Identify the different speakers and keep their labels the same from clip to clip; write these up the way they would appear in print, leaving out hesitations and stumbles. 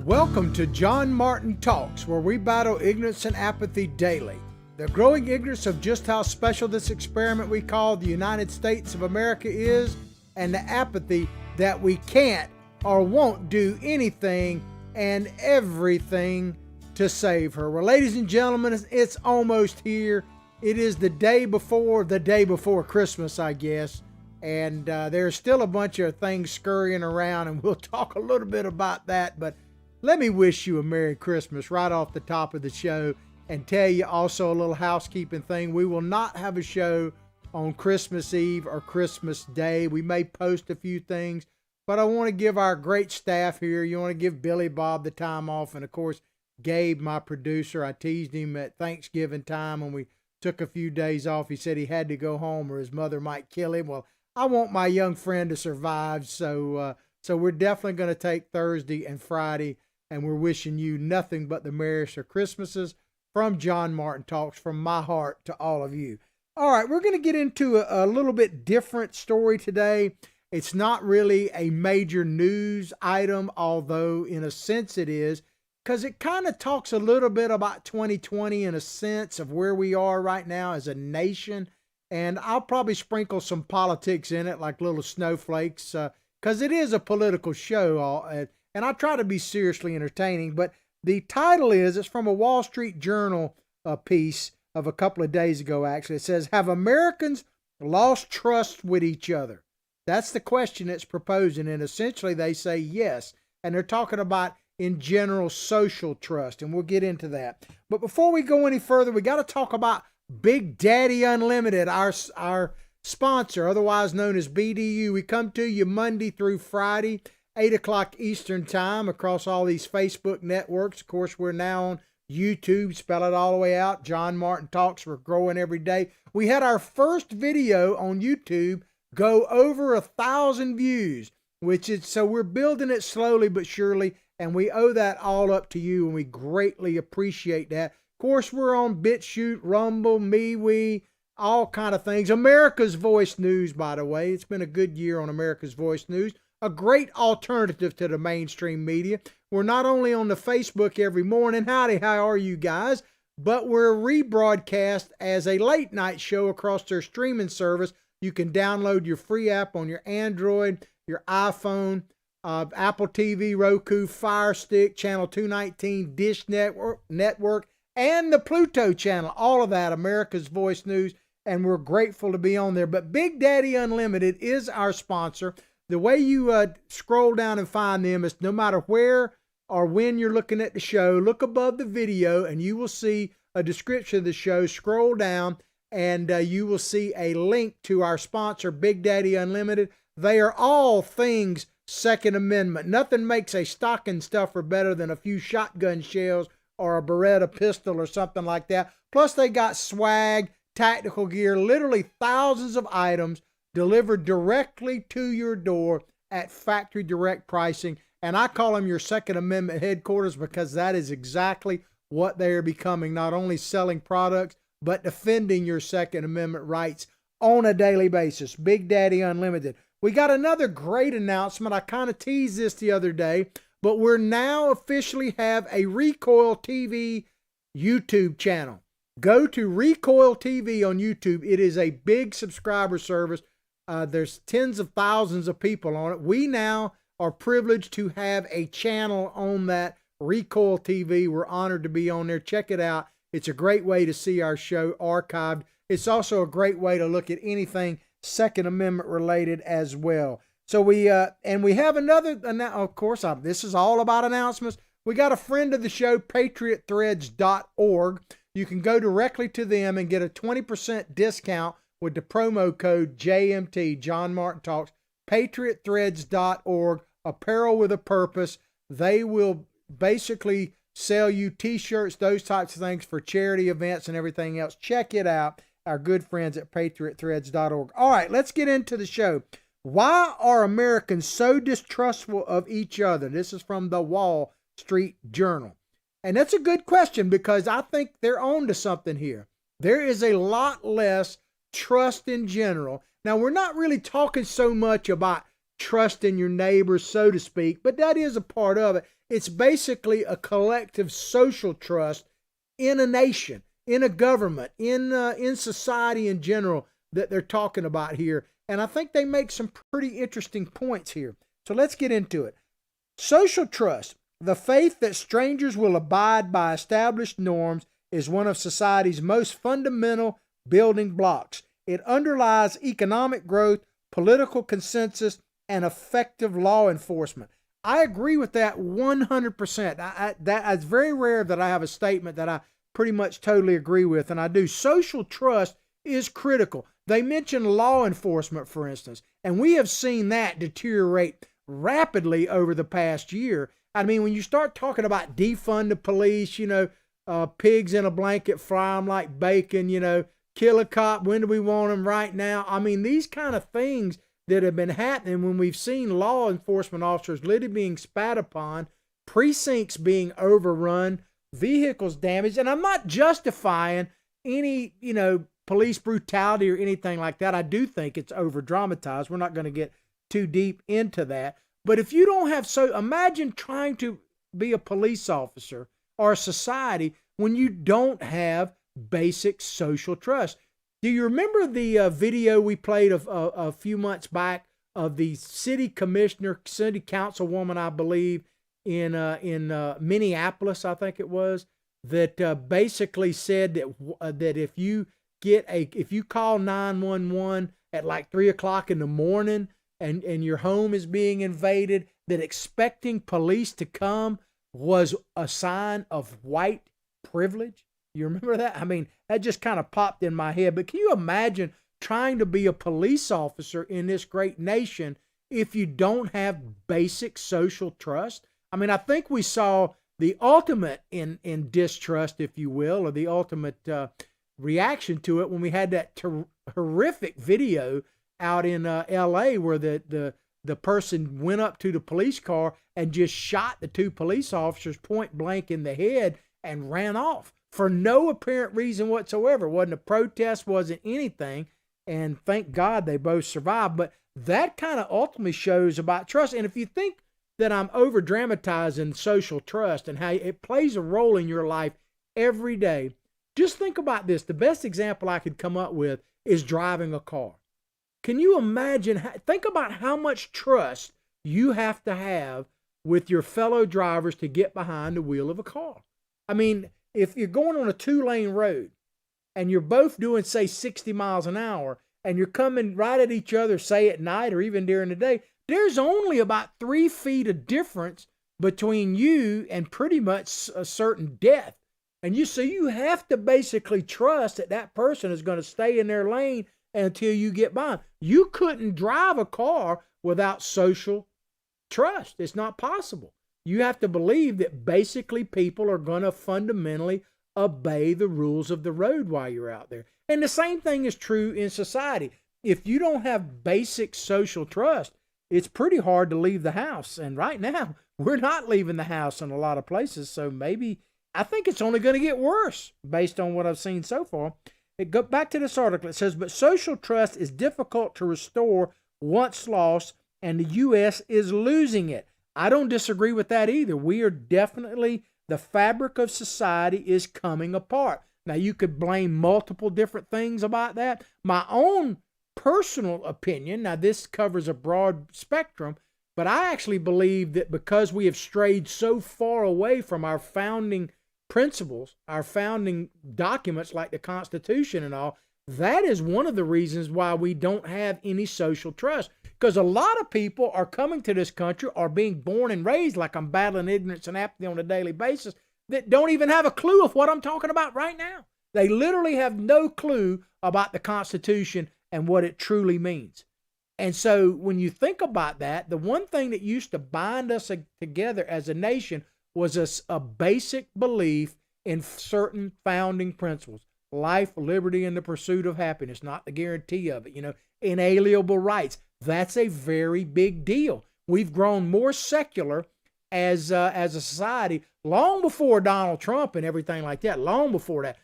Speaker 1: Welcome to John Martin Talks, where we battle ignorance and apathy daily. The growing ignorance of just how special this experiment we call the United States of America is, and the apathy that we can't or won't do anything and everything to save her. Well, ladies and gentlemen, it's almost here. It is the day before Christmas, I guess. And there's still a bunch of things scurrying around, and we'll talk a little bit about that. But let me wish you a Merry Christmas right off the top of the show and tell you also a little housekeeping thing. We will not have a show on Christmas Eve or Christmas Day. We may post a few things, but I want to give our great staff here, you want to give Billy Bob the time off, and of course, Gabe, my producer. I teased him at Thanksgiving time when we took a few days off. He said he had to go home or his mother might kill him. Well, I want my young friend to survive, so we're definitely going to take Thursday and Friday, and we're wishing you nothing but the merriest of Christmases from John Martin Talks, from my heart to all of you. All right, we're going to get into a little bit different story today. It's not really a major news item, although in a sense it is, because it kind of talks a little bit about 2020 in a sense of where we are right now as a nation. And I'll probably sprinkle some politics in it like little snowflakes, because it is a political show. And I try to be seriously entertaining, but the title it's from a Wall Street Journal piece of a couple of days ago, actually. It says, "Have Americans lost trust with each other?" That's the question it's proposing, and essentially they say yes. And they're talking about, in general, social trust, and we'll get into that. But before we go any further, we got to talk about Big Daddy Unlimited, our sponsor, otherwise known as BDU. We come to you Monday through Friday, 8 o'clock Eastern Time, across all these Facebook networks. Of course, we're now on YouTube. Spell it all the way out. John Martin Talks. We're growing every day. We had our first video on YouTube go over 1,000 views, so we're building it slowly but surely, and we owe that all up to you, and we greatly appreciate that. Of course, we're on BitChute, Rumble, MeWe, all kind of things. America's Voice News, by the way. It's been a good year on America's Voice News. A great alternative to the mainstream media. We're not only on the Facebook every morning, howdy, how are you guys? But we're rebroadcast as a late night show across their streaming service. You can download your free app on your Android, your iPhone, Apple TV, Roku, Fire Stick, Channel 219, Dish Network, and the Pluto channel. All of that, America's Voice News, and we're grateful to be on there. But Big Daddy Unlimited is our sponsor. The way you scroll down and find them is no matter where or when you're looking at the show, look above the video and you will see a description of the show. Scroll down and you will see a link to our sponsor, Big Daddy Unlimited. They are all things Second Amendment. Nothing makes a stocking stuffer better than a few shotgun shells or a Beretta pistol or something like that. Plus they got swag, tactical gear, literally thousands of items delivered directly to your door at factory direct pricing. And I call them your Second Amendment headquarters because that is exactly what they are becoming. Not only selling products, but defending your Second Amendment rights on a daily basis. Big Daddy Unlimited. We got another great announcement. I kind of teased this the other day, but we're now officially have a Recoil TV YouTube channel. Go to Recoil TV on YouTube. It is a big subscriber service. There's tens of thousands of people on it. We now are privileged to have a channel on that Recoil TV. We're honored to be on there. Check it out. It's a great way to see our show archived. It's also a great way to look at anything Second Amendment related as well. So we have another, of course, this is all about announcements. We got a friend of the show, patriotthreads.org. You can go directly to them and get a 20% discount with the promo code JMT, John Martin Talks, patriotthreads.org, apparel with a purpose. They will basically sell you t-shirts, those types of things for charity events and everything else. Check it out, our good friends at patriotthreads.org. All right, let's get into the show. Why are Americans so distrustful of each other? This is from the Wall Street Journal. And that's a good question because I think they're on to something here. There is a lot less trust in general. Now, we're not really talking so much about trust in your neighbors, so to speak, but that is a part of it. It's basically a collective social trust in a nation, in a government, in society in general that they're talking about here. And I think they make some pretty interesting points here. So let's get into it. Social trust, the faith that strangers will abide by established norms, is one of society's most fundamental building blocks. It underlies economic growth, political consensus, and effective law enforcement. I agree with that 100%. It's very rare that I have a statement that I pretty much totally agree with, and I do. Social trust is critical. They mention law enforcement, for instance, and we have seen that deteriorate rapidly over the past year. I mean, when you start talking about defund the police, pigs in a blanket, fry them like bacon, kill a cop, when do we want them? Right now. I mean, these kind of things that have been happening when we've seen law enforcement officers literally being spat upon, precincts being overrun, vehicles damaged. And I'm not justifying any, police brutality or anything like that. I do think it's over dramatized. We're not going to get too deep into that. But if you don't have, imagine trying to be a police officer or a society when you don't have basic social trust. Do you remember the video we played a few months back of the city commissioner, city councilwoman, I believe, in Minneapolis, I think it was, that basically said that if you call 911 at like 3:00 in the morning and your home is being invaded, that expecting police to come was a sign of white privilege? You remember that? I mean, that just kind of popped in my head. But can you imagine trying to be a police officer in this great nation if you don't have basic social trust? I mean, I think we saw the ultimate in distrust, if you will, or the ultimate reaction to it when we had that horrific video out in L.A. where the person went up to the police car and just shot the two police officers point blank in the head and ran off for no apparent reason whatsoever. It wasn't a protest, wasn't anything, and thank God they both survived. But that kind of ultimately shows about trust. And if you think that I'm over dramatizing social trust and how it plays a role in your life every day, just think about this. The best example I could come up with is driving a car. Can you imagine? Think about how much trust you have to have with your fellow drivers to get behind the wheel of a car. I mean, if you're going on a 2-lane road and you're both doing, say, 60 miles an hour and you're coming right at each other, say at night or even during the day, there's only about 3 feet of difference between you and pretty much a certain death. And so you have to basically trust that person is going to stay in their lane until you get by. You couldn't drive a car without social trust. It's not possible. You have to believe that basically people are going to fundamentally obey the rules of the road while you're out there. And the same thing is true in society. If you don't have basic social trust, it's pretty hard to leave the house. And right now, we're not leaving the house in a lot of places. So maybe, I think it's only going to get worse based on what I've seen so far. Go back to this article. It says, but social trust is difficult to restore once lost, and the U.S. is losing it. I don't disagree with that either. We are definitely, the fabric of society is coming apart. Now, you could blame multiple different things about that. My own personal opinion, now this covers a broad spectrum, but I actually believe that because we have strayed so far away from our founding principles, our founding documents like the Constitution and all, that is one of the reasons why we don't have any social trust. Because a lot of people are coming to this country, are being born and raised, like I'm battling ignorance and apathy on a daily basis, that don't even have a clue of what I'm talking about right now. They literally have no clue about the Constitution and what it truly means. And so when you think about that, the one thing that used to bind us together as a nation was a basic belief in certain founding principles. Life, liberty, and the pursuit of happiness, not the guarantee of it, inalienable rights. That's a very big deal. We've grown more secular as a society long before Donald Trump and everything like that, long before that,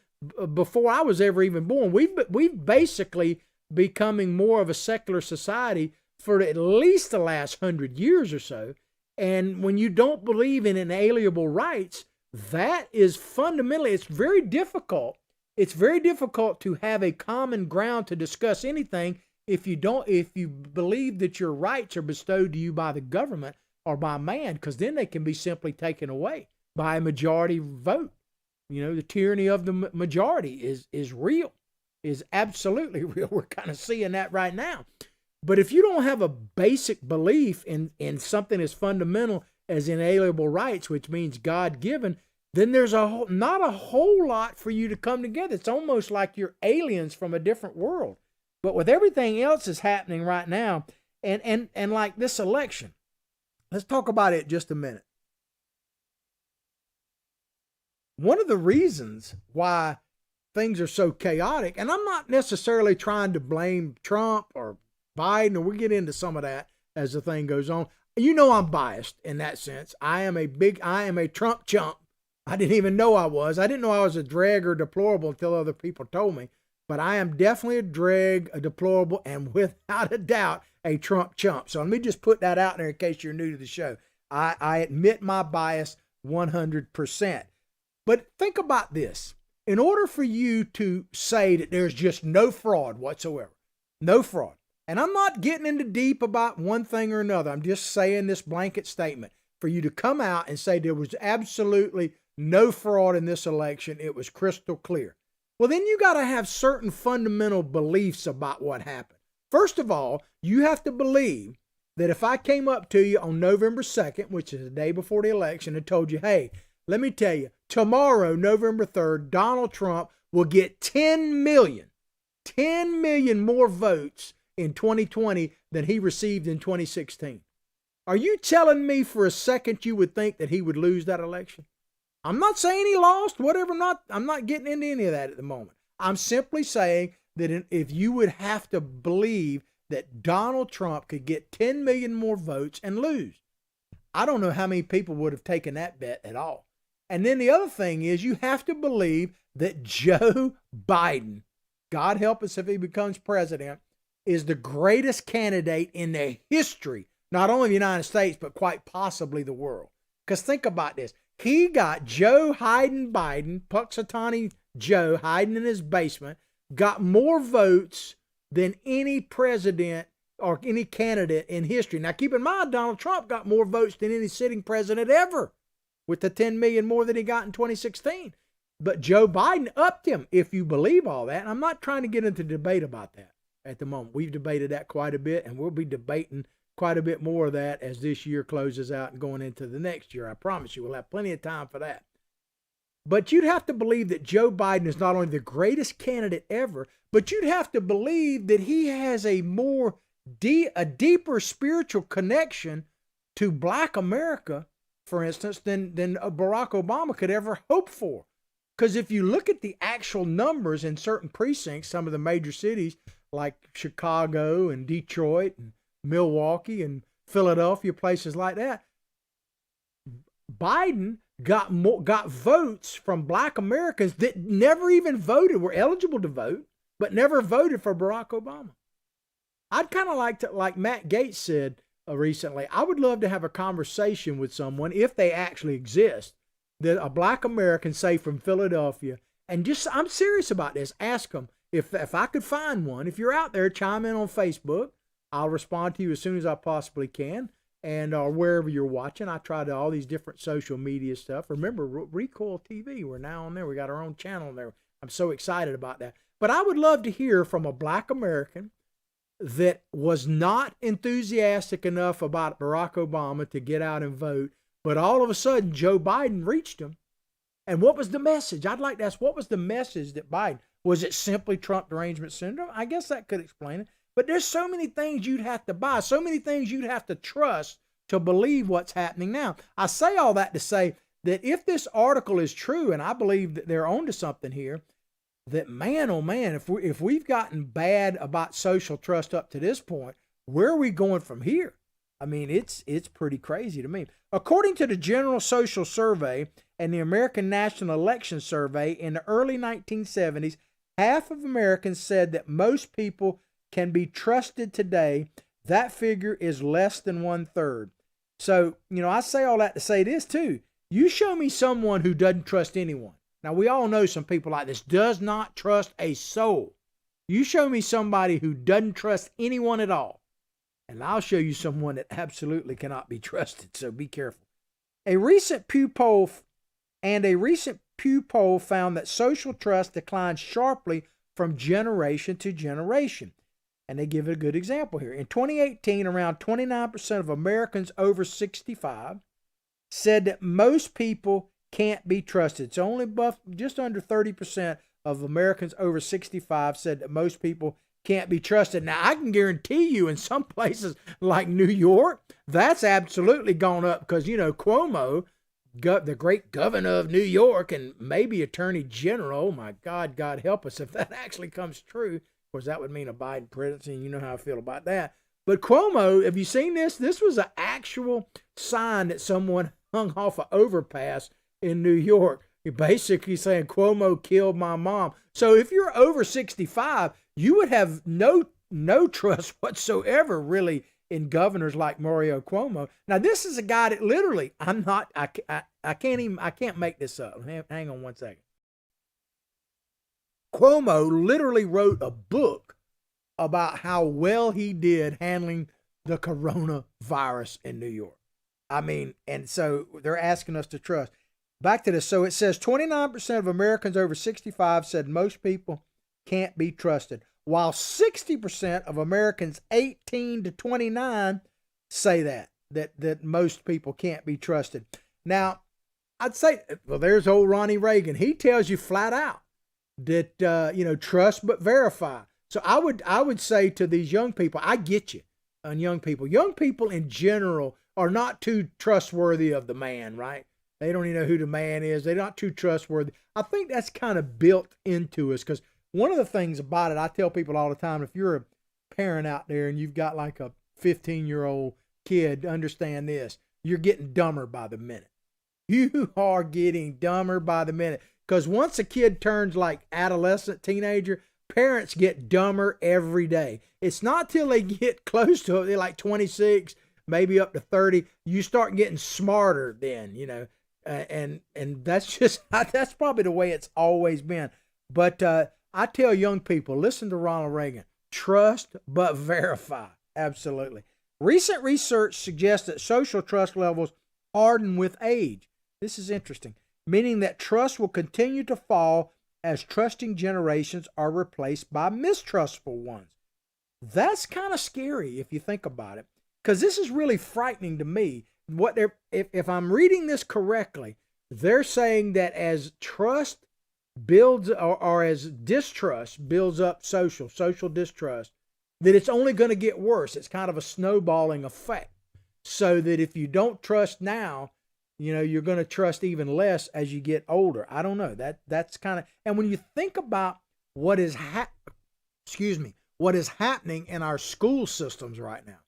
Speaker 1: before I was ever even born. We've basically becoming more of a secular society for at least the last 100 years or so. And when you don't believe in inalienable rights, that is fundamentally, it's very difficult. It's very difficult to have a common ground to discuss anything if you believe that your rights are bestowed to you by the government or by man, because then they can be simply taken away by a majority vote. The tyranny of the majority is real, is absolutely real. We're kind of seeing that right now. But if you don't have a basic belief in something as fundamental as inalienable rights, which means God-given, then there's not a whole lot for you to come together. It's almost like you're aliens from a different world. But with everything else that's happening right now, and like this election, let's talk about it just a minute. One of the reasons why things are so chaotic, and I'm not necessarily trying to blame Trump or Biden, or we'll get into some of that as the thing goes on. I'm biased in that sense. I am a Trump chump. I didn't even know I was. I didn't know I was a dreg or deplorable until other people told me. But I am definitely a dreg, a deplorable, and without a doubt, a Trump chump. So let me just put that out there in case you're new to the show. I admit my bias 100%. But think about this. In order for you to say that there's just no fraud whatsoever, no fraud, and I'm not getting into deep about one thing or another. I'm just saying this blanket statement. For you to come out and say there was absolutely no fraud in this election, it was crystal clear. Well, then you got to have certain fundamental beliefs about what happened. First of all, you have to believe that if I came up to you on November 2nd, which is the day before the election, and told you, hey, let me tell you, tomorrow, November 3rd, Donald Trump will get 10 million more votes in 2020 than he received in 2016. Are you telling me for a second you would think that he would lose that election? I'm not saying he lost, whatever. I'm not getting into any of that at the moment. I'm simply saying that if you would have to believe that Donald Trump could get 10 million more votes and lose, I don't know how many people would have taken that bet at all. And then the other thing is you have to believe that Joe Biden, God help us if he becomes president, is the greatest candidate in the history, not only of the United States, but quite possibly the world. Because think about this. He got Joe Biden, Punxsutawney Joe, hiding in his basement, got more votes than any president or any candidate in history. Now, keep in mind, Donald Trump got more votes than any sitting president ever, with the 10 million more that he got in 2016. But Joe Biden upped him, if you believe all that. And I'm not trying to get into debate about that at the moment. We've debated that quite a bit, and we'll be debating quite a bit more of that as this year closes out and going into the next year. I promise you, we'll have plenty of time for that. But you'd have to believe that Joe Biden is not only the greatest candidate ever, but you'd have to believe that he has a deeper spiritual connection to Black America, for instance, than Barack Obama could ever hope for. Because if you look at the actual numbers in certain precincts, some of the major cities like Chicago and Detroit and Milwaukee and Philadelphia, places like that, Biden got votes from Black Americans that never even voted, were eligible to vote, but never voted for Barack Obama. I'd kind of like to, like Matt Gaetz said recently, I would love to have a conversation with someone, if they actually exist, that a Black American, say from Philadelphia, and just, I'm serious about this, ask them, if I could find one, if you're out there, chime in on Facebook. I'll respond to you as soon as I possibly can, and wherever you're watching. I try to all these different social media stuff. Remember, Recoil TV, we're now on there. We got our own channel there. I'm so excited about that. But I would love to hear from a Black American that was not enthusiastic enough about Barack Obama to get out and vote, but all of a sudden Joe Biden reached him. And what was the message? I'd like to ask, what was the message that Biden, was it simply Trump derangement syndrome? I guess that could explain it. But there's so many things you'd have to buy, so many things you'd have to trust to believe what's happening now. I say all that to say that if this article is true, and I believe that they're onto something here, that man, oh man, if we've gotten bad about social trust up to this point, where are we going from here? I mean, it's pretty crazy to me. According to the General Social Survey and the American National Election Survey in the early 1970s, half of Americans said that most people can be trusted today. That figure is less than 1/3. So, I say all that to say this too. You show me someone who doesn't trust anyone. Now, we all know some people like this, does not trust a soul. You show me somebody who doesn't trust anyone at all, and I'll show you someone that absolutely cannot be trusted. So be careful. A recent Pew poll found that social trust declined sharply from generation to generation. And they give it a good example here. In 2018, around 29% of Americans over 65 said that most people can't be trusted. It's only just under 30% of Americans over 65 said that most people can't be trusted. Now, I can guarantee you in some places like New York, that's absolutely gone up because, Cuomo, the great governor of New York and maybe attorney general, oh my God, God help us if that actually comes true. Of course, that would mean a Biden presidency, and you know how I feel about that. But Cuomo, have you seen this? This was an actual sign that someone hung off an overpass in New York. You're basically saying Cuomo killed my mom. So if you're over 65, you would have no trust whatsoever, really, in governors like Mario Cuomo. Now, this is a guy that literally, I can't make this up. Hang on one second. Cuomo literally wrote a book about how well he did handling the coronavirus in New York. And so they're asking us to trust. Back to this. So it says 29% of Americans over 65 said most people can't be trusted, while 60% of Americans 18 to 29 say that most people can't be trusted. Now, I'd say, well, there's old Ronnie Reagan. He tells you flat out that, trust but verify. So I would say to these young people, I get you on young people. Young people in general are not too trustworthy of the man, right? They don't even know who the man is. They're not too trustworthy. I think that's kind of built into us because one of the things about it, I tell people all the time, if you're a parent out there and you've got like a 15-year-old kid, understand this, you're getting dumber by the minute. You are getting dumber by the minute. Because once a kid turns like adolescent, teenager, parents get dumber every day. It's not till they get close to it, they're like 26, maybe up to 30, you start getting smarter then, and that's probably the way it's always been. But I tell young people, listen to Ronald Reagan, trust but verify. Absolutely. Recent research suggests that social trust levels harden with age. This is interesting, meaning that trust will continue to fall as trusting generations are replaced by mistrustful ones. That's kind of scary if you think about it, because this is really frightening to me. If I'm reading this correctly, they're saying that as trust builds or as distrust builds up social distrust, that it's only going to get worse. It's kind of a snowballing effect. So that if you don't trust now, you're going to trust even less as you get older. I don't know. That's kind of, and when you think about what is happening in our school systems right now.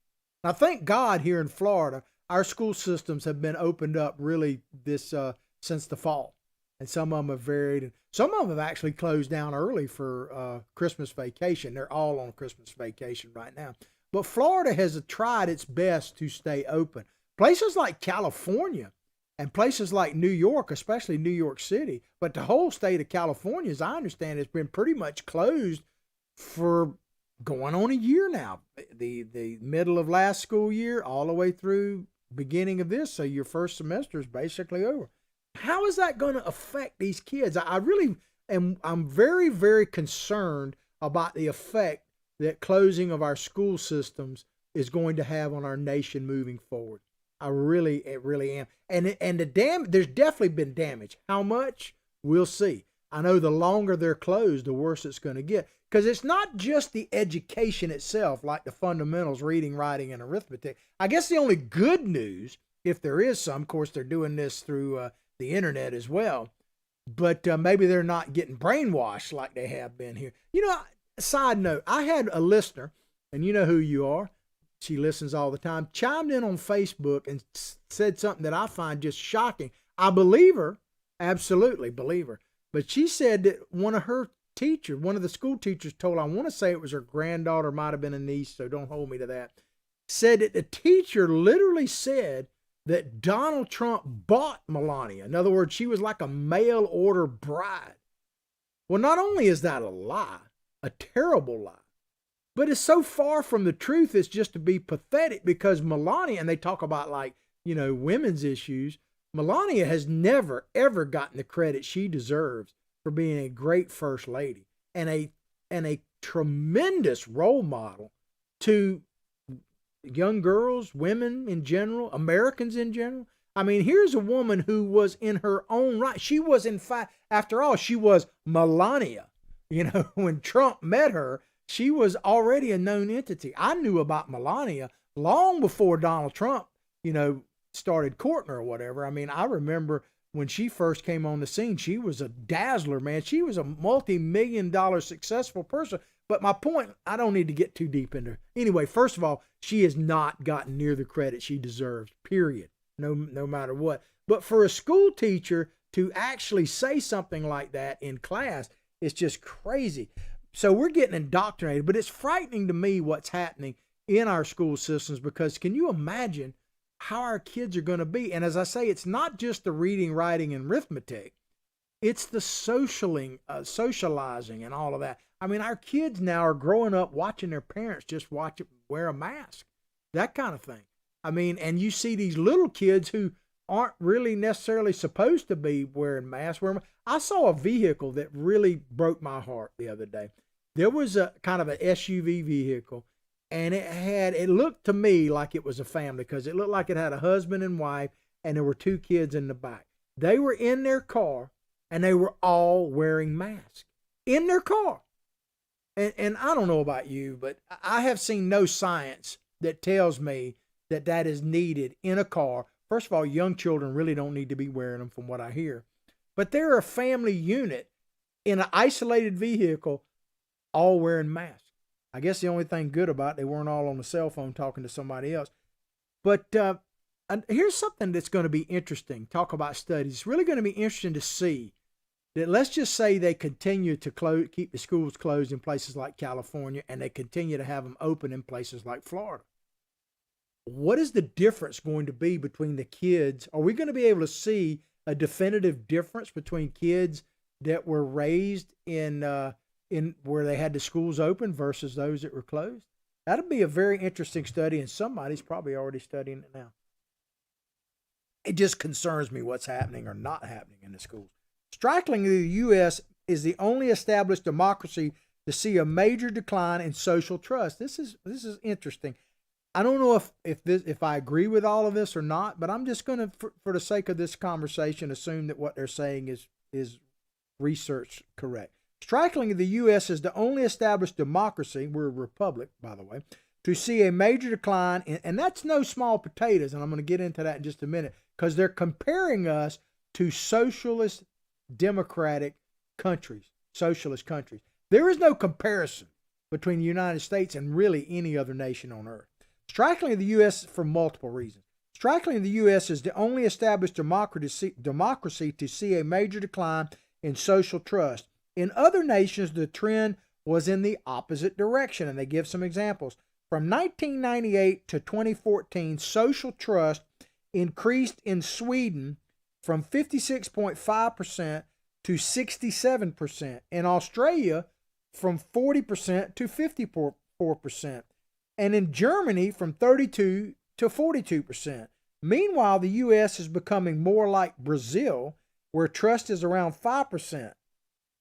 Speaker 1: Now, thank God here in Florida, our school systems have been opened up really since the fall. And some of them have varied. And some of them have actually closed down early for Christmas vacation. They're all on Christmas vacation right now. But Florida has tried its best to stay open. Places like California and places like New York, especially New York City, but the whole state of California, as I understand, has been pretty much closed for going on a year now. The middle of last school year all the way through beginning of this. So your first semester is basically over. How is that going to affect these kids? I'm very, very concerned about the effect that closing of our school systems is going to have on our nation moving forward. I really am. And there's definitely been damage. How much? We'll see. I know the longer they're closed, the worse it's going to get. Because it's not just the education itself, like the fundamentals, reading, writing, and arithmetic. I guess the only good news, if there is some, of course, they're doing this through the internet as well, but maybe they're not getting brainwashed like they have been here. Side note, I had a listener, and you know who you are. She listens all the time, chimed in on Facebook and said something that I find just shocking. I believe her, absolutely believe her. But she said that one of the school teachers told, I want to say it was her granddaughter, might have been a niece, so don't hold me to that, said that the teacher literally said that Donald Trump bought Melania. In other words, she was like a mail order bride. Well, not only is that a lie, a terrible lie, but it's so far from the truth, it's just to be pathetic, because Melania, and they talk about like, women's issues, Melania has never, ever gotten the credit she deserves for being a great first lady and a tremendous role model to young girls, women in general, Americans in general. I mean, here's a woman who was in her own right. She was, in fact, after all, she was Melania. When Trump met her, she was already a known entity. I knew about Melania long before Donald Trump, started courting her or whatever. I mean, I remember when she first came on the scene, she was a dazzler, man. She was a multi-million-dollar successful person. But my point, I don't need to get too deep into her. Anyway, first of all, she has not gotten near the credit she deserves, period, no matter what. But for a school teacher to actually say something like that in class, it's just crazy. So we're getting indoctrinated, but it's frightening to me what's happening in our school systems, because can you imagine how our kids are going to be? And as I say, it's not just the reading, writing, and arithmetic. It's the socializing and all of that. I mean, our kids now are growing up watching their parents just wear a mask, that kind of thing. I mean, and you see these little kids who aren't really necessarily supposed to be wearing masks. I saw a vehicle that really broke my heart the other day. There was a kind of an SUV vehicle, and it looked to me like it was a family, because it looked like it had a husband and wife, and there were two kids in the back. They were in their car, and they were all wearing masks in their car. And I don't know about you, but I have seen no science that tells me that that is needed in a car. First of all, young children really don't need to be wearing them, from what I hear. But they're a family unit in an isolated vehicle, all wearing masks. I guess the only thing good about it, they weren't all on the cell phone talking to somebody else. But here's something that's going to be interesting. Talk about studies. It's really going to be interesting to see that, let's just say they continue to keep the schools closed in places like California, and they continue to have them open in places like Florida. What is the difference going to be between the kids? Are we going to be able to see a definitive difference between kids that were raised in where they had the schools open versus those that were closed? That'll be a very interesting study, and somebody's probably already studying it now. It just concerns me what's happening or not happening in the schools. Strikingly, the U.S. is the only established democracy to see a major decline in social trust. This is interesting. I don't know if I agree with all of this or not, but I'm just going to, for the sake of this conversation, assume that what they're saying is research correct. Strikingly, the U.S. is the only established democracy, we're a republic, by the way, to see a major decline, and that's no small potatoes, and I'm going to get into that in just a minute, because they're comparing us to socialist democratic countries, socialist countries. There is no comparison between the United States and really any other nation on earth. Strikingly, the U.S. for multiple reasons. Strikingly, the U.S. is the only established democracy to see a major decline in social trust. In other nations, the trend was in the opposite direction, and they give some examples. From 1998 to 2014, social trust increased in Sweden from 56.5% to 67%. In Australia, from 40% to 54%. And in Germany, from 32 to 42%. Meanwhile, the U.S. is becoming more like Brazil, where trust is around 5%.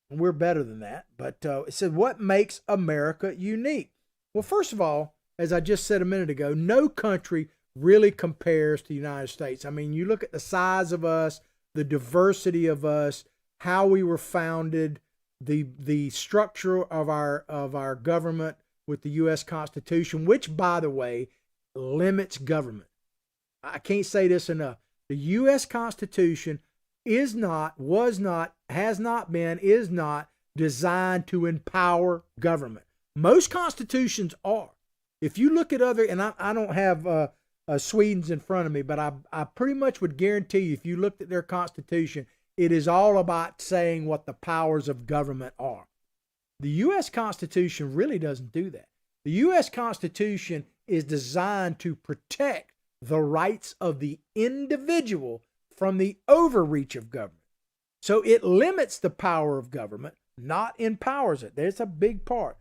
Speaker 1: We're better than that. But it said, what makes America unique? Well, first of all, as I just said a minute ago, no country really compares to the United States. I mean, you look at the size of us, the diversity of us, how we were founded, the structure of our government with the U.S. Constitution, which, by the way, limits government. I can't say this enough. The U.S. Constitution is not, was not, has not been, is not designed to empower government. Most constitutions are. If you look at other, and I don't have Sweden's in front of me, but I pretty much would guarantee you, if you looked at their constitution, it is all about saying what the powers of government are. The U.S. Constitution really doesn't do that. The U.S. Constitution is designed to protect the rights of the individual from the overreach of government. So it limits the power of government, not empowers it. There's a big part.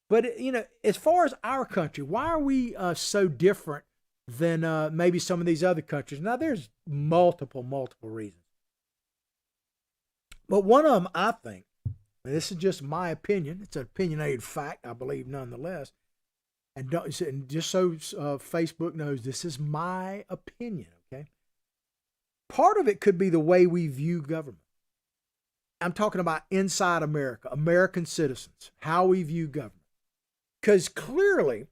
Speaker 1: But, you know, as far as our country, why are we so different than maybe some of these other countries? Now, there's multiple reasons. But one of them, I think, and this is just my opinion, it's an opinionated fact, I believe, nonetheless. And just so Facebook knows, this is my opinion, okay? Part of it could be the way we view government. I'm talking about inside America, American citizens, how we view government. Because clearly,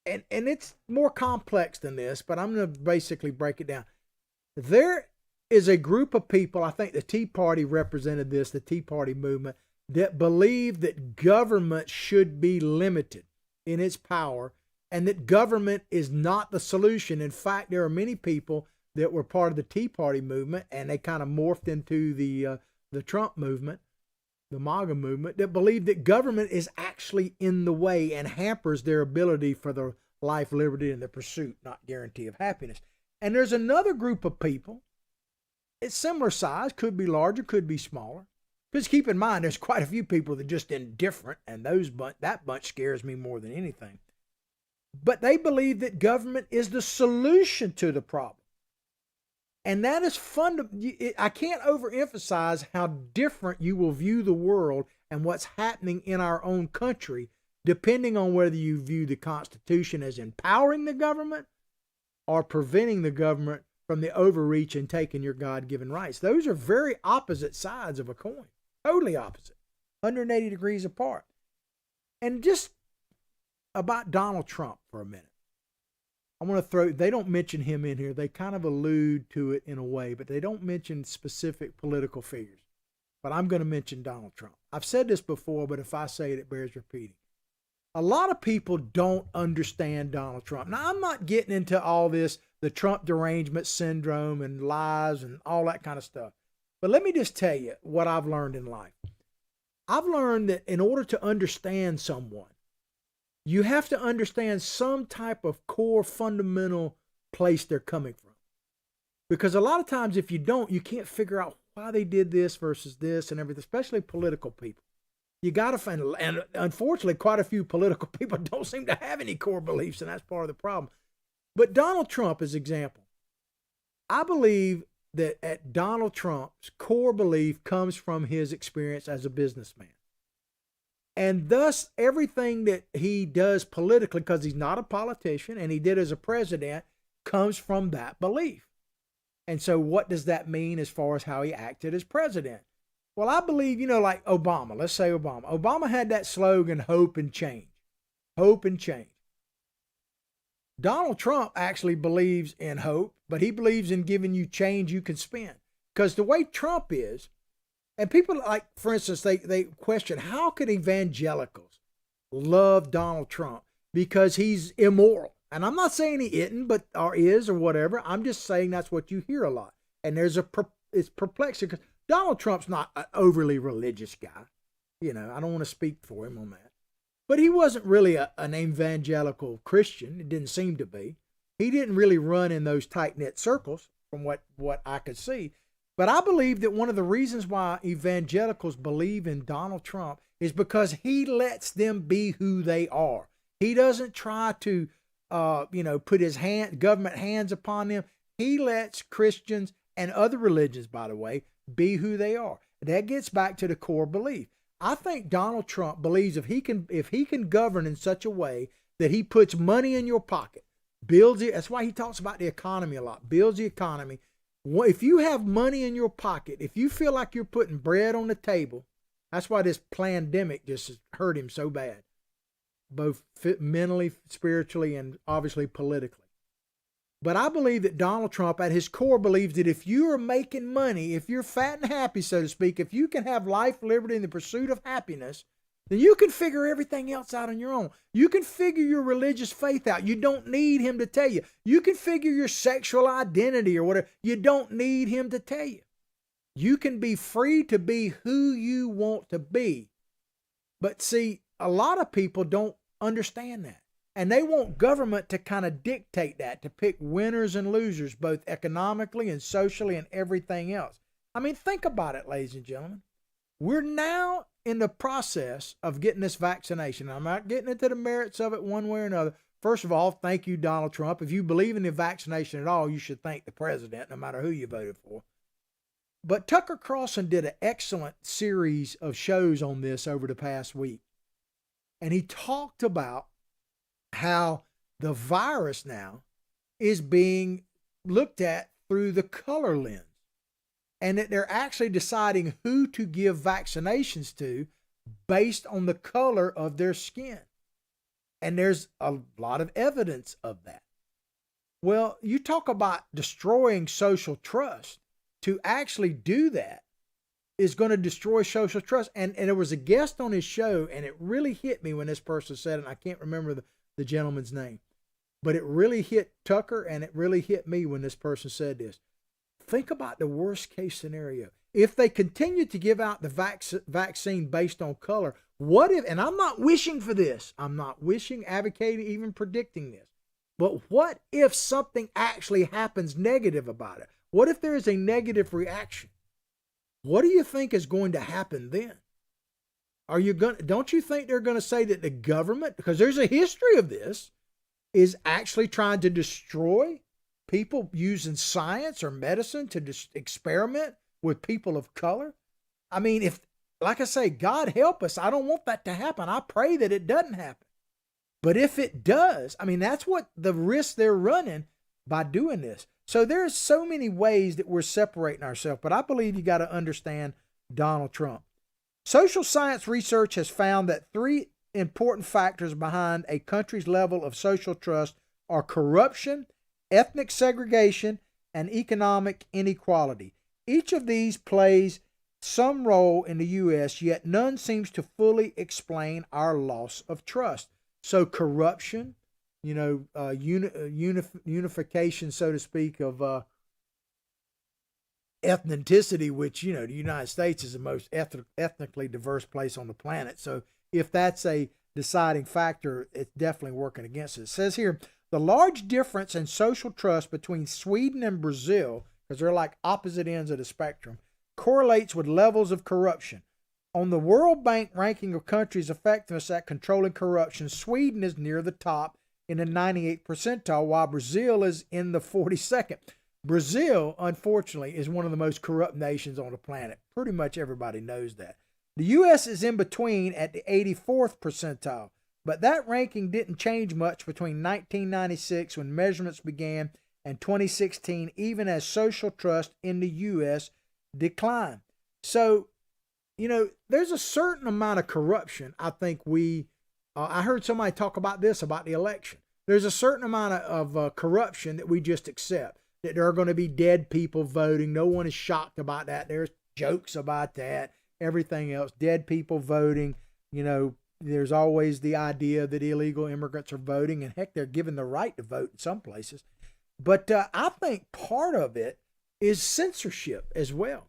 Speaker 1: and it's more complex than this, but I'm going to basically break it down. There is a group of people, I think the Tea Party represented this, the Tea Party movement, that believe that government should be limited in its power and that government is not the solution. In fact, there are many people that were part of the Tea Party movement and they kind of morphed into the Trump movement, the MAGA movement, that believe that government is actually in the way and hampers their ability for the life, liberty, and the pursuit, not guarantee of happiness. And there's another group of people, it's similar size, could be larger, could be smaller. Because keep in mind, there's quite a few people that are just indifferent, and that bunch scares me more than anything. But they believe that government is the solution to the problem. And that is I can't overemphasize how different you will view the world and what's happening in our own country, depending on whether you view the Constitution as empowering the government or preventing the government from the overreach and taking your God-given rights. Those are very opposite sides of a coin, totally opposite, 180 degrees apart. And just about Donald Trump for a minute. I want to they don't mention him in here. They kind of allude to it in a way, but they don't mention specific political figures. But I'm going to mention Donald Trump. I've said this before, but if I say it, it bears repeating. A lot of people don't understand Donald Trump. Now, I'm not getting into all this, the Trump derangement syndrome and lies and all that kind of stuff. But let me just tell you what I've learned in life. I've learned that in order to understand someone, you have to understand some type of core fundamental place they're coming from. Because a lot of times if you don't, you can't figure out why they did this versus this and everything, especially political people. You got to find, and unfortunately, quite a few political people don't seem to have any core beliefs, and that's part of the problem. But Donald Trump, as an example, I believe that at Donald Trump's core belief comes from his experience as a businessman. And thus, everything that he does politically, because he's not a politician, and he did as a president, comes from that belief. And so what does that mean as far as how he acted as president? Well, I believe, like Obama, let's say Obama. Obama had that slogan, hope and change. Hope and change. Donald Trump actually believes in hope, but he believes in giving you change you can spend. Because the way Trump is, and people like, for instance, they question, how could evangelicals love Donald Trump? Because he's immoral. And I'm not saying he isn't, or is, or whatever. I'm just saying that's what you hear a lot. And it's perplexing because Donald Trump's not an overly religious guy. I don't want to speak for him on that. But he wasn't really an evangelical Christian. It didn't seem to be. He didn't really run in those tight-knit circles from what I could see. But I believe that one of the reasons why evangelicals believe in Donald Trump is because he lets them be who they are. He doesn't try to, put his government hands upon them. He lets Christians and other religions, by the way, be who they are. That gets back to the core belief. I think Donald Trump believes if he can govern in such a way that he puts money in your pocket, builds it. That's why he talks about the economy a lot. Builds the economy. If you have money in your pocket, if you feel like you're putting bread on the table, that's why this pandemic just has hurt him so bad, both mentally, spiritually, and obviously politically. But I believe that Donald Trump at his core believes that if you are making money, if you're fat and happy, so to speak, if you can have life, liberty, and the pursuit of happiness, then you can figure everything else out on your own. You can figure your religious faith out. You don't need him to tell you. You can figure your sexual identity or whatever. You don't need him to tell you. You can be free to be who you want to be. But see, a lot of people don't understand that. And they want government to kind of dictate that, to pick winners and losers, both economically and socially and everything else. I mean, think about it, ladies and gentlemen. We're now in the process of getting this vaccination. I'm not getting into the merits of it one way or another. First of all, thank you, Donald Trump. If you believe in the vaccination at all, you should thank the president, no matter who you voted for. But Tucker Carlson did an excellent series of shows on this over the past week. And he talked about how the virus now is being looked at through the color lens, and that they're actually deciding who to give vaccinations to based on the color of their skin. And there's a lot of evidence of that. Well, you talk about destroying social trust. To actually do that is going to destroy social trust. And there was a guest on his show, and it really hit me when this person said it, and I can't remember the gentleman's name, but it really hit Tucker, and it really hit me when this person said this. Think about the worst case scenario. If they continue to give out the vaccine based on color, what if, and I'm not wishing for this, I'm not wishing, advocating, even predicting this, but what if something actually happens negative about it? What if there is a negative reaction? What do you think is going to happen then? Don't you think they're going to say that the government, because there's a history of this, is actually trying to destroy people using science or medicine to experiment with people of color? I mean, if, like I say, God help us, I don't want that to happen. I pray that it doesn't happen. But if it does, I mean, that's what the risk they're running by doing this. So there's so many ways that we're separating ourselves, but I believe you got to understand Donald Trump. Social science research has found that 3 important factors behind a country's level of social trust are corruption, ethnic segregation, and economic inequality. Each of these plays some role in the U.S., yet none seems to fully explain our loss of trust. So corruption, unification, so to speak, of ethnicity, which, the United States is the most ethnically diverse place on the planet. So if that's a deciding factor, it's definitely working against it. It says here, the large difference in social trust between Sweden and Brazil, because they're like opposite ends of the spectrum, correlates with levels of corruption. On the World Bank ranking of countries' effectiveness at controlling corruption, Sweden is near the top in the 98th percentile, while Brazil is in the 42nd. Brazil, unfortunately, is one of the most corrupt nations on the planet. Pretty much everybody knows that. The U.S. is in between at the 84th percentile, but that ranking didn't change much between 1996, when measurements began, and 2016, even as social trust in the U.S. declined. So, there's a certain amount of corruption. I think I heard somebody talk about this, about the election. There's a certain amount of corruption that we just accept, that there are going to be dead people voting. No one is shocked about that. There's jokes about that, everything else, dead people voting. There's always the idea that illegal immigrants are voting, and heck, they're given the right to vote in some places. But I think part of it is censorship as well,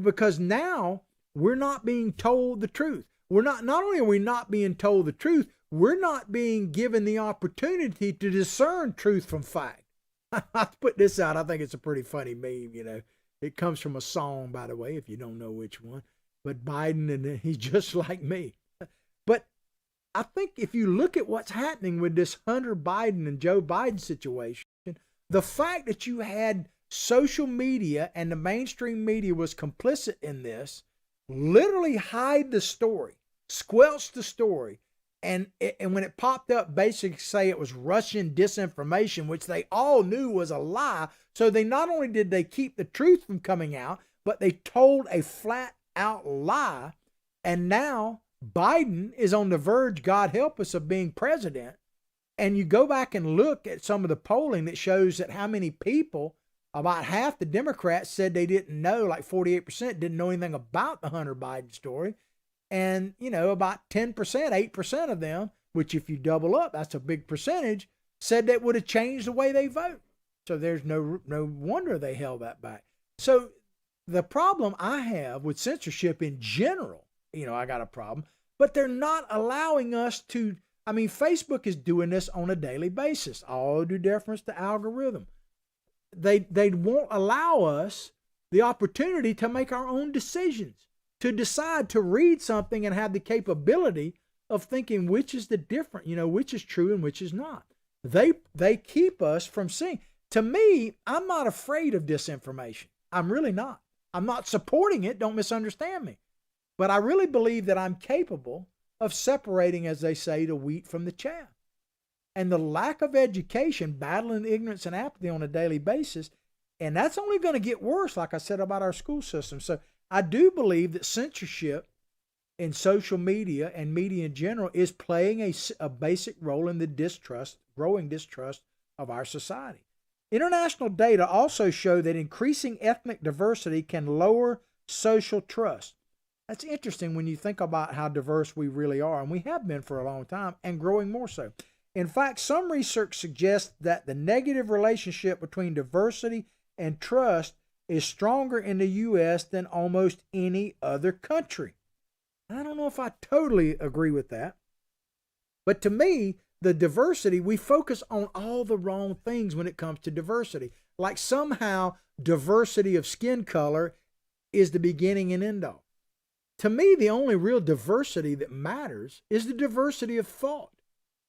Speaker 1: because now we're not being told the truth. Not only are we not being told the truth, we're not being given the opportunity to discern truth from fact. I'll put this out. I think it's a pretty funny meme, It comes from a song, by the way, if you don't know which one. But Biden, and he's just like me. But I think if you look at what's happening with this Hunter Biden and Joe Biden situation, the fact that you had social media and the mainstream media was complicit in this, literally hide the story, squelch the story, and when it popped up, basically say it was Russian disinformation, which they all knew was a lie. So they not only did they keep the truth from coming out, but they told a flat out lie. And now Biden is on the verge, God help us, of being president. And you go back and look at some of the polling that shows that how many people, about half the Democrats said they didn't know, like 48% didn't know anything about the Hunter Biden story. And, about 10%, 8% of them, which if you double up, that's a big percentage, said that would have changed the way they vote. So there's no wonder they held that back. So the problem I have with censorship in general, I got a problem, but they're not allowing us to I mean, Facebook is doing this on a daily basis, all due deference to algorithm. They won't allow us the opportunity to make our own decisions, to decide to read something and have the capability of thinking which is the different, which is true and which is not. They keep us from seeing. To me, I'm not afraid of disinformation. I'm really not. I'm not supporting it. Don't misunderstand me. But I really believe that I'm capable of separating, as they say, the wheat from the chaff. And the lack of education, battling ignorance and apathy on a daily basis, and that's only going to get worse, like I said, about our school system. So I do believe that censorship in social media and media in general is playing a basic role in the growing distrust of our society. International data also show that increasing ethnic diversity can lower social trust. That's interesting when you think about how diverse we really are, and we have been for a long time, and growing more so. In fact, some research suggests that the negative relationship between diversity and trust is stronger in the U.S. than almost any other country. I don't know if I totally agree with that, but to me, the diversity, we focus on all the wrong things when it comes to diversity. Like somehow diversity of skin color is the beginning and end all. To me, the only real diversity that matters is the diversity of thought.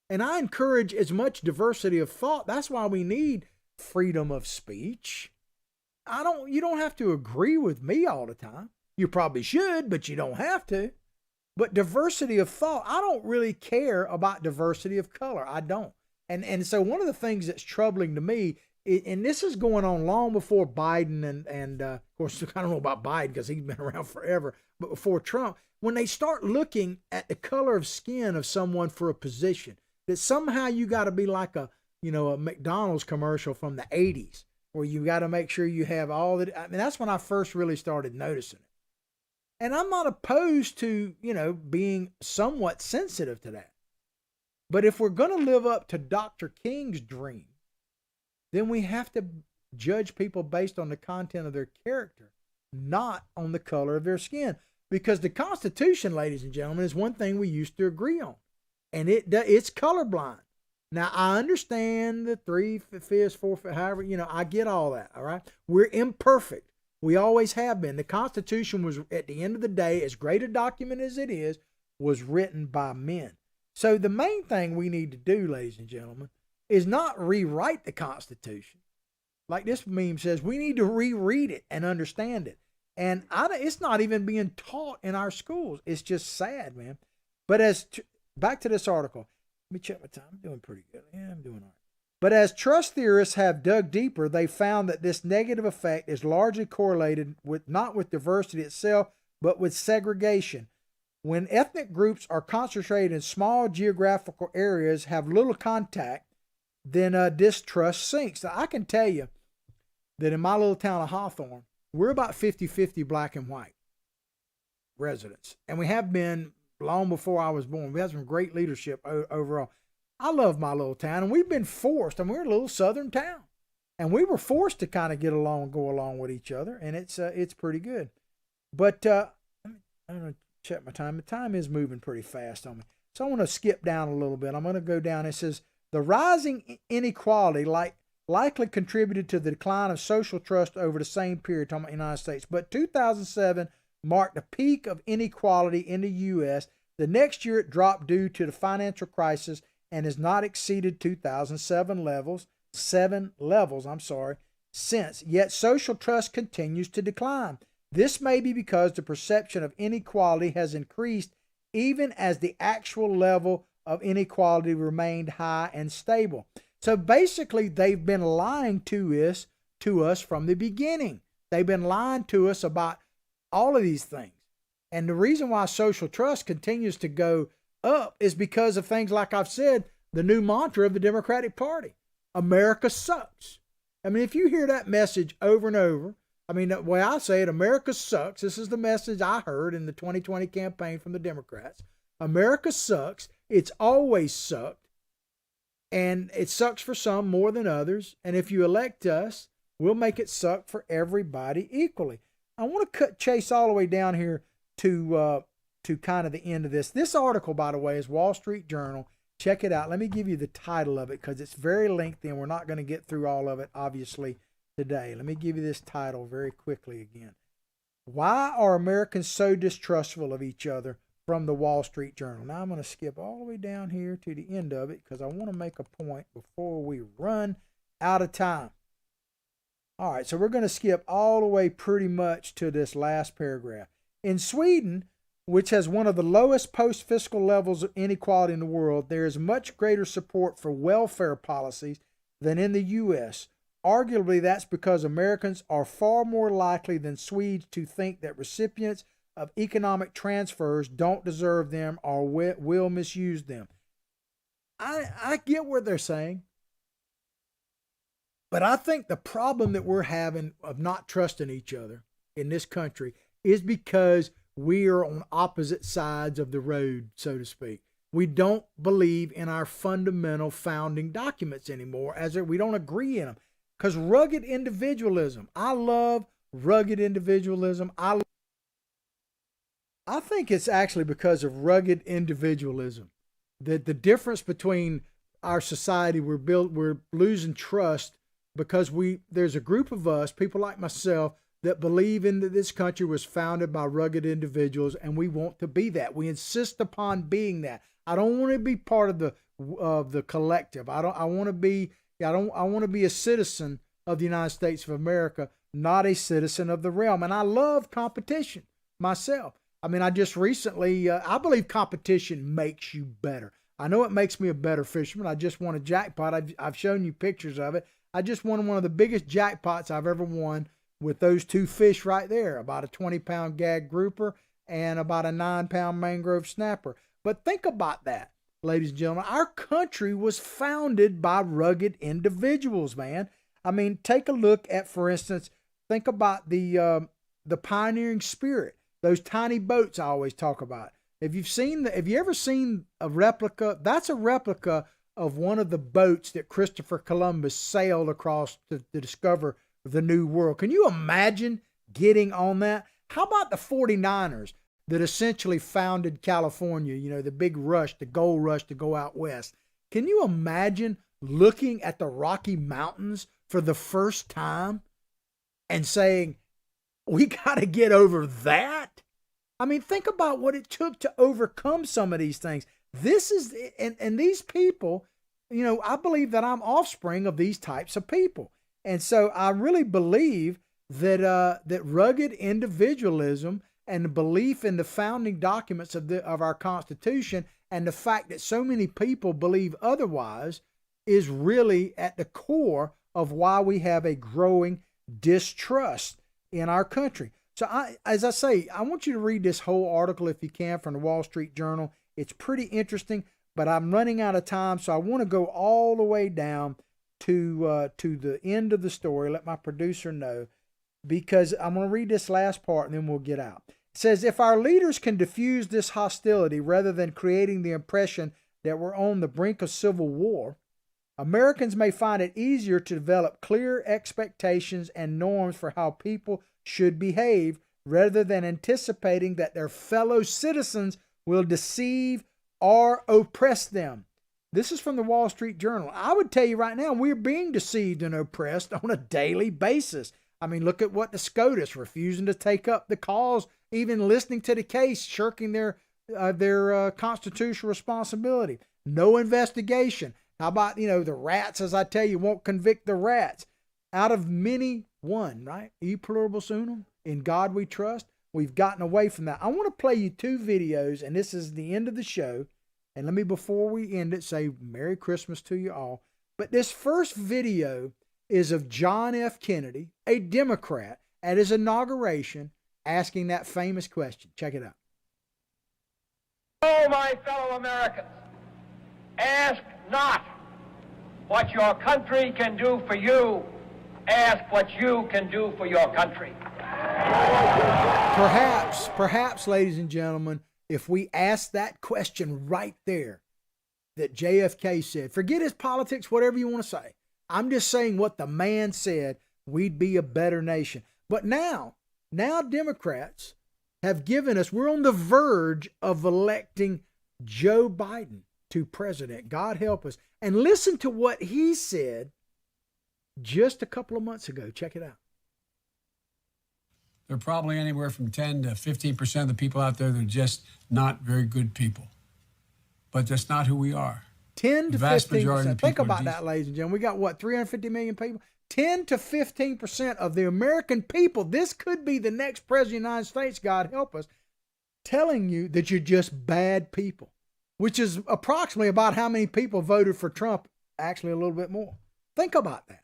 Speaker 1: And I encourage as much diversity of thought. That's why we need freedom of speech. You don't have to agree with me all the time. You probably should, but you don't have to. But diversity of thought, I don't really care about diversity of color. I don't. And so one of the things that's troubling to me, and this is going on long before Biden and of course, I don't know about Biden because he's been around forever, but before Trump, when they start looking at the color of skin of someone for a position, that somehow you got to be like a McDonald's commercial from the 80s, where you got to make sure you have all that. I mean, that's when I first really started noticing it. And I'm not opposed to, being somewhat sensitive to that. But if we're going to live up to Dr. King's dream, then we have to judge people based on the content of their character, not on the color of their skin. Because the Constitution, ladies and gentlemen, is one thing we used to agree on. And it's colorblind. Now, I understand the 3/5, 4/5, however, I get all that, all right? We're imperfect. We always have been. The Constitution was, at the end of the day, as great a document as it is, was written by men. So the main thing we need to do, ladies and gentlemen, is not rewrite the Constitution. Like this meme says, we need to reread it and understand it. And it's not even being taught in our schools. It's just sad, man. But back to this article. Let me check my time. I'm doing pretty good. Yeah, I'm doing all right. But as trust theorists have dug deeper, they found that this negative effect is largely correlated not with diversity itself, but with segregation. When ethnic groups are concentrated in small geographical areas, have little contact, then distrust sinks. Now, I can tell you that in my little town of Hawthorne, we're about 50-50 black and white residents. And we have been long before I was born. We had some great leadership overall. I love my little town, and we've been forced. We're a little southern town, and we were forced to kind of get along and go along with each other, and it's pretty good. But I'm going to check my time. The time is moving pretty fast on me, so I want to skip down a little bit. I'm going to go down. It says, the rising inequality likely contributed to the decline of social trust over the same period, talking about the United States. But 2007 marked the peak of inequality in the U.S. The next year it dropped due to the financial crisis and has not exceeded 2007 levels, since. Yet social trust continues to decline. This may be because the perception of inequality has increased even as the actual level of inequality remained high and stable. So basically, they've been lying to us from the beginning. They've been lying to us about all of these things. And the reason why social trust continues to go up is because of things like I've said, the new mantra of the Democratic Party. America sucks. I mean, if you hear that message over and over, the way I say it, America sucks. This is the message I heard in the 2020 campaign from the Democrats. America sucks. It's always sucked. And it sucks for some more than others. And if you elect us, we'll make it suck for everybody equally. I want to chase all the way down here to kind of the end of this. This article, by the way, is Wall Street Journal. Check it out. Let me give you the title of it because it's very lengthy and we're not going to get through all of it, obviously, today. Let me give you this title very quickly again. Why are Americans so distrustful of each other? From the Wall Street Journal. Now I'm going to skip all the way down here to the end of it because I want to make a point before we run out of time. All right, so we're going to skip all the way pretty much to this last paragraph. In Sweden, which has one of the lowest post-fiscal levels of inequality in the world, there is much greater support for welfare policies than in the U.S. Arguably, that's because Americans are far more likely than Swedes to think that recipients of economic transfers don't deserve them or will misuse them. I get what they're saying, but I think the problem that we're having of not trusting each other in this country is because we are on opposite sides of the road, so to speak. We don't believe in our fundamental founding documents anymore, we don't agree in them. Because rugged individualism, I love rugged individualism. I think it's actually because of rugged individualism that the difference between our society, we're losing trust because there's a group of us, people like myself, that believe in that this country was founded by rugged individuals, and we want to be that. We insist upon being that. I don't want to be part of the collective. I want to be a citizen of the United States of America, not a citizen of the realm. And I love competition myself. I mean, I just recently, I believe competition makes you better. I know it makes me a better fisherman. I just won a jackpot. I've shown you pictures of it. I just won one of the biggest jackpots I've ever won with those two fish right there, about a 20-pound gag grouper and about a 9-pound mangrove snapper. But think about that, ladies and gentlemen. Our country was founded by rugged individuals, man. I mean, take a look at, for instance, think about the pioneering spirit. Those tiny boats I always talk about. Have you ever seen a replica? That's a replica of one of the boats that Christopher Columbus sailed across to discover the New World. Can you imagine getting on that? How about the 49ers that essentially founded California? You know, the big rush, the gold rush to go out west. Can you imagine looking at the Rocky Mountains for the first time and saying, we got to get over that? I mean, think about what it took to overcome some of these things. This is, and these people, you know, I believe that I'm offspring of these types of people. And so I really believe that rugged individualism and the belief in the founding documents of our Constitution and the fact that so many people believe otherwise is really at the core of why we have a growing distrust in our country. So as I say, I want you to read this whole article if you can from the Wall Street Journal. It's pretty interesting, but I'm running out of time, so I want to go all the way down to the end of the story. Let my producer know, because I'm going to read this last part and then we'll get out. It says, if our leaders can diffuse this hostility rather than creating the impression that we're on the brink of civil war, Americans may find it easier to develop clear expectations and norms for how people should behave rather than anticipating that their fellow citizens will deceive or oppress them. This is from the Wall Street Journal. I would tell you right now, we're being deceived and oppressed on a daily basis. I mean, look at what the SCOTUS refusing to take up the cause, even listening to the case, shirking their constitutional responsibility. No investigation. How about, the rats, as I tell you, won't convict the rats. Out of many, one, right? E pluribus unum, in God we trust. We've gotten away from that. I want to play you two videos, and this is the end of the show. And let me, before we end it, say Merry Christmas to you all. But this first video is of John F. Kennedy, a Democrat, at his inauguration, asking that famous question. Check it out.
Speaker 2: Oh, my fellow Americans, ask not what your country can do for you. Ask what you can do for your country.
Speaker 1: Perhaps, ladies and gentlemen, if we ask that question right there that JFK said, forget his politics, whatever you want to say. I'm just saying what the man said, we'd be a better nation. But now Democrats have given us, we're on the verge of electing Joe Biden. to president. God help us. And listen to what he said just a couple of months ago. Check it out.
Speaker 3: There are probably anywhere from 10 to 15% of the people out there that are just not very good people. But that's not who we are.
Speaker 1: 10 to
Speaker 3: The vast
Speaker 1: 15%.
Speaker 3: majority of the
Speaker 1: Think
Speaker 3: people are
Speaker 1: about that, ladies and gentlemen. We got what, 350 million people? 10 to 15% of the American people, this could be the next president of the United States, God help us, telling you that you're just bad people, which is approximately about how many people voted for Trump, actually a little bit more. Think about that.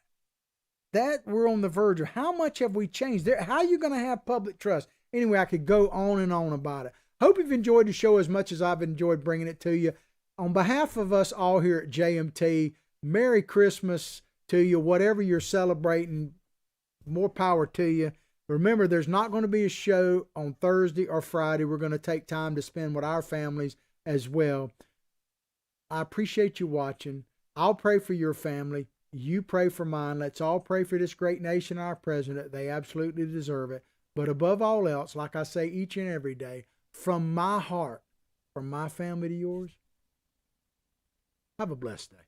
Speaker 1: That we're on the verge of how much have we changed? How are you going to have public trust? Anyway, I could go on and on about it. Hope you've enjoyed the show as much as I've enjoyed bringing it to you. On behalf of us all here at JMT, Merry Christmas to you. Whatever you're celebrating, more power to you. Remember, there's not going to be a show on Thursday or Friday. We're going to take time to spend with our families as well. I appreciate you watching. I'll pray for your family. You pray for mine. Let's all pray for this great nation, our president. They absolutely deserve it. But above all else, like I say each and every day, from my heart, from my family to yours, have a blessed day.